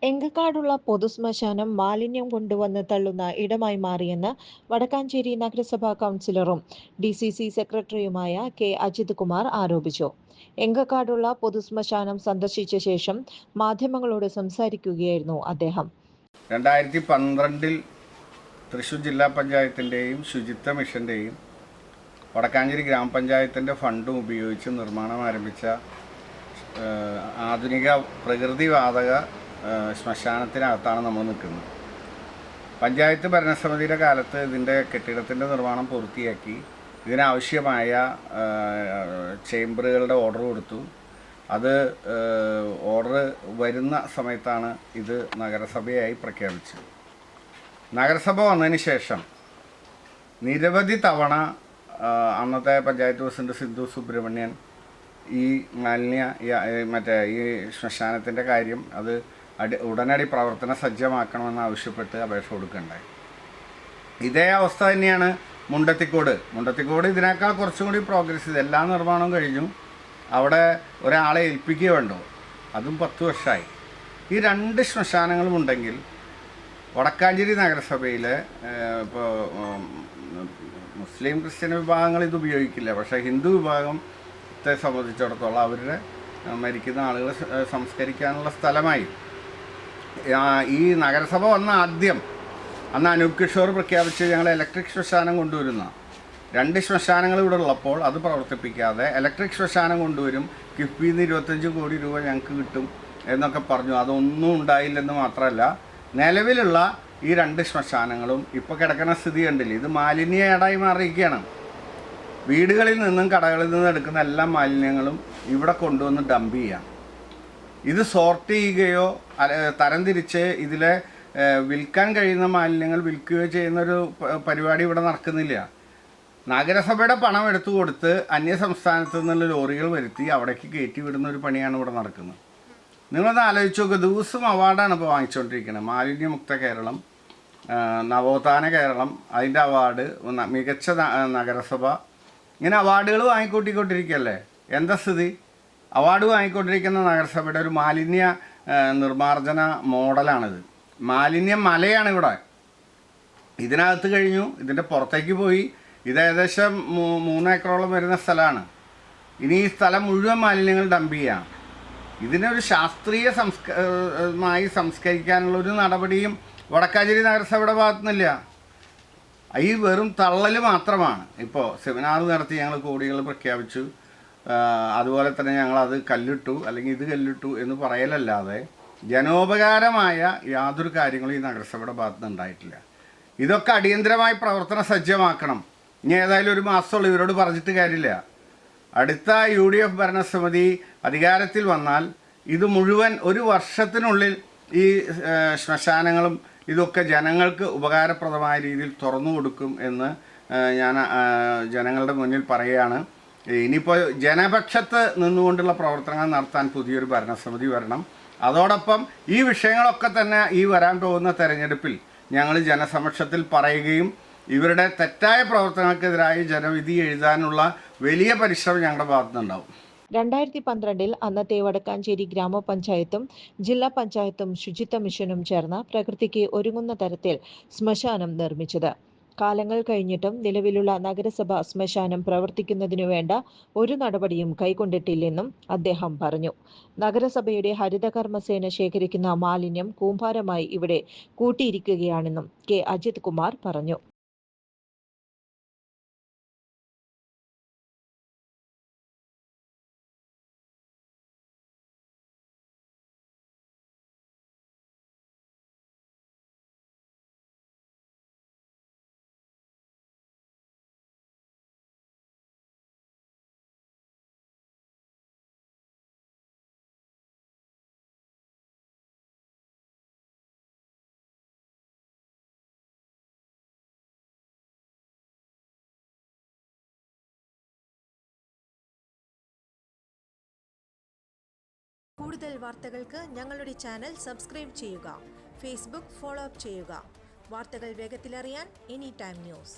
എങ്കക്കാടുള്ള പൊതുശ്മശാനം മാലിന്യം കൊണ്ടുവന്ന് തള്ളുന്ന ഇടമായി മാറിയെന്ന് വടക്കാഞ്ചേരി നഗരസഭാ കൗൺസിലറും DCC സെക്രട്ടറിയുമായ കെ അജിത് കുമാർ ആരോപിച്ചു. എങ്കക്കാടുള്ള പൊതുശ്മശാനം സന്ദർശിച്ച ശേഷം മാധ്യമങ്ങളോട് സംസാരിക്കുകയായിരുന്നു അദ്ദേഹം. 2012 തൃശ്ശൂർ ജില്ലാ പഞ്ചായത്തിൻ്റെയും ശുചിത്വ മിഷൻ്റെയും വടക്കാഞ്ചേരി ഗ്രാമപഞ്ചായത്തിൻ്റെ ഫണ്ടും ഉപയോഗിച്ച് നിർമ്മാണം ആരംഭിച്ച ആധുനിക പ്രകൃതിവാതക ശ്മശാനത്തിനകത്താണ് നമ്മൾ നിൽക്കുന്നത്. പഞ്ചായത്ത് ഭരണസമിതിയുടെ കാലത്ത് ഇതിൻ്റെ കെട്ടിടത്തിൻ്റെ നിർമ്മാണം പൂർത്തിയാക്കി ഇതിനാവശ്യമായ ചേംബറുകളുടെ ഓർഡർ കൊടുത്തു. അത് ഓർഡർ വരുന്ന സമയത്താണ് ഇത് നഗരസഭയായി പ്രഖ്യാപിച്ചത്. നഗരസഭ വന്നതിന് ശേഷം നിരവധി തവണ അന്നത്തെ പഞ്ചായത്ത് പ്രസിഡന്റ് സിന്ധു സുബ്രഹ്മണ്യൻ ഈ ഈ ശ്മശാനത്തിൻ്റെ കാര്യം അത് ഉടനടി പ്രവർത്തന സജ്ജമാക്കണമെന്ന് ആവശ്യപ്പെട്ട് അപേക്ഷ കൊടുക്കുകയുണ്ടായി. ഇതേ അവസ്ഥ തന്നെയാണ് മുണ്ടത്തിക്കോട് ഇതിനേക്കാൾ കുറച്ചും കൂടി പ്രോഗ്രസ് ചെയ്ത് എല്ലാ നിർമ്മാണവും കഴിഞ്ഞു. അവിടെ ഒരാളെ ഏൽപ്പിക്കുക വേണ്ടോ, അതും 10 വർഷമായി. ഈ 2 ശ്മശാനങ്ങളും ഉണ്ടെങ്കിൽ വടക്കാഞ്ചേരി നഗരസഭയിലെ ഇപ്പോൾ മുസ്ലിം ക്രിസ്ത്യൻ വിഭാഗങ്ങൾ ഇത് ഉപയോഗിക്കില്ല, പക്ഷേ ഹിന്ദു വിഭാഗത്തെ സംബന്ധിച്ചിടത്തോളം അവരുടെ മരിക്കുന്ന ആളുകളെ സംസ്കരിക്കാനുള്ള സ്ഥലമായി ഈ നഗരസഭ വന്ന അന്ന് അനൂപ് കിഷോർ പ്രഖ്യാപിച്ച് ഞങ്ങൾ ഇലക്ട്രിക് ശ്മശാനം കൊണ്ടുവരുന്ന 2 ശ്മശാനങ്ങൾ ഇവിടെ ഉള്ളപ്പോൾ അത് പ്രവർത്തിപ്പിക്കാതെ ഇലക്ട്രിക് ശ്മശാനം കൊണ്ടുവരും, കിഫ്ബിയിൽ നിന്ന് 25 കോടി രൂപ ഞങ്ങൾക്ക് കിട്ടും എന്നൊക്കെ പറഞ്ഞു. അതൊന്നും ഉണ്ടായില്ലെന്ന് മാത്രമല്ല, നിലവിലുള്ള ഈ 2 ശ്മശാനങ്ങളും ഇപ്പോൾ കിടക്കുന്ന സ്ഥിതി കണ്ടില്ല. ഇത് മാലിന്യേടായി മാറിയിരിക്കുകയാണ്. വീടുകളിൽ നിന്നും കടകളിൽ നിന്നും എടുക്കുന്ന എല്ലാ മാലിന്യങ്ങളും ഇവിടെ കൊണ്ടുവന്ന് ഡംപ് ചെയ്യാം. ഇത് സോർട്ട് ചെയ്യുകയോ തരംതിരിച്ച് ഇതിലെ വിൽക്കാൻ കഴിയുന്ന മാലിന്യങ്ങൾ വിൽക്കുകയോ ചെയ്യുന്നൊരു പരിപാടി ഇവിടെ നടക്കുന്നില്ല. നഗരസഭയുടെ പണം എടുത്തു കൊടുത്ത് അന്യസംസ്ഥാനത്തു നിന്നുള്ള ലോറികൾ വരുത്തി അവിടേക്ക് കയറ്റി വിടുന്ന ഒരു പണിയാണ് ഇവിടെ നടക്കുന്നത്. നിങ്ങളൊന്ന് ആലോചിച്ച് നോക്കുക, ദിവസം അവാർഡാണ് ഇപ്പോൾ വാങ്ങിച്ചുകൊണ്ടിരിക്കുന്നത്. മാലിന്യമുക്ത കേരളം, നവോത്ഥാന കേരളം, അതിൻ്റെ അവാർഡ്, മികച്ച നഗരസഭ, ഇങ്ങനെ അവാർഡുകൾ വാങ്ങിക്കൂട്ടിക്കൊണ്ടിരിക്കുകയല്ലേ. എന്താ സ്ഥിതി? അവാർഡ് വാങ്ങിക്കൊണ്ടിരിക്കുന്ന നഗരസഭയുടെ ഒരു മാലിന്യ നിർമ്മാർജ്ജന മോഡലാണിത്. മാലിന്യം മലയാണ് ഇവിടെ. ഇതിനകത്ത് കഴിഞ്ഞു, ഇതിൻ്റെ പുറത്തേക്ക് പോയി. ഇത് ഏകദേശം 3 ഏക്കറോളം വരുന്ന സ്ഥലമാണ്. ഇനി ഈ സ്ഥലം മുഴുവൻ മാലിന്യങ്ങൾ ഡംപ് ചെയ്യാം. ഇതിനൊരു ശാസ്ത്രീയ സംസ്കരിക്കാനുള്ളൊരു നടപടിയും വടക്കാഞ്ചേരി നഗരസഭയുടെ ഭാഗത്തുനിന്നില്ല. ഈ വെറും തള്ളൽ മാത്രമാണ്. ഇപ്പോൾ സെമിനാർ നടത്തി ഞങ്ങൾ കോടികൾ പ്രഖ്യാപിച്ചു, അതുപോലെ തന്നെ ഞങ്ങളത് കല്ലിട്ടു അല്ലെങ്കിൽ ഇത് കല്ലിട്ടു എന്ന് പറയലല്ലാതെ ജനോപകാരമായ യാതൊരു കാര്യങ്ങളും ഈ നഗരസഭയുടെ ഭാഗത്തുനിന്ന് ഉണ്ടായിട്ടില്ല. ഇതൊക്കെ അടിയന്തരമായി പ്രവർത്തന സജ്ജമാക്കണം. ഇനി ഏതായാലും 1 മാസമുള്ള ഇവരോട് പറഞ്ഞിട്ട് കാര്യമില്ല. അടുത്ത UDF ഭരണസമിതി അധികാരത്തിൽ വന്നാൽ ഇത് മുഴുവൻ 1 വർഷത്തിനുള്ളിൽ ഈ ശ്മശാനങ്ങളും ഇതൊക്കെ ജനങ്ങൾക്ക് ഉപകാരപ്രദമായ രീതിയിൽ തുറന്നു കൊടുക്കും എന്ന് ഞാൻ ജനങ്ങളുടെ മുന്നിൽ പറയുകയാണ്. ഇനിയിപ്പോൾ ജനപക്ഷത്ത് നിന്നുകൊണ്ടുള്ള പ്രവർത്തനങ്ങൾ നടത്താൻ പുതിയൊരു ഭരണസമിതി വരണം. അതോടൊപ്പം ഈ വിഷയങ്ങളൊക്കെ തന്നെ ഈ വരാൻ പോകുന്ന തെരഞ്ഞെടുപ്പിൽ ഞങ്ങൾ ജനസമക്ഷത്തിൽ പറയുകയും ഇവരുടെ തെറ്റായ പ്രവർത്തനങ്ങൾക്കെതിരായി ജനവിധി എഴുതാനുള്ള വലിയ പരിശ്രമം ഞങ്ങളുടെ ഭാഗത്തുനിന്നുണ്ടാവും. 2012 അന്നത്തെ വടക്കാഞ്ചേരി ഗ്രാമപഞ്ചായത്തും ജില്ലാ പഞ്ചായത്തും ശുചിത്വ മിഷനും ചേർന്ന് പ്രകൃതിക്ക് ഒരുങ്ങുന്ന തരത്തിൽ ശ്മശാനം നിർമ്മിച്ചത്. കാലങ്ങൾ കഴിഞ്ഞിട്ടും നിലവിലുള്ള നഗരസഭ ശ്മശാനം പ്രവർത്തിക്കുന്നതിനു വേണ്ട ഒരു നടപടിയും കൈക്കൊണ്ടിട്ടില്ലെന്നും അദ്ദേഹം പറഞ്ഞു. നഗരസഭയുടെ ഹരിതകർമ്മസേന ശേഖരിക്കുന്ന മാലിന്യം കൂമ്പാരമായി ഇവിടെ കൂട്ടിയിരിക്കുകയാണെന്നും കെ അജിത് കുമാർ പറഞ്ഞു. കൂടുതൽ വാർത്തകൾക്ക് ഞങ്ങളുടെ ചാനൽ സബ്സ്ക്രൈബ് ചെയ്യുക. ഫേസ്ബുക്ക് ഫോളോ അപ്പ് ചെയ്യുക. വാർത്തകൾ വേഗത്തിലറിയാൻ എനി ടൈം ന്യൂസ്.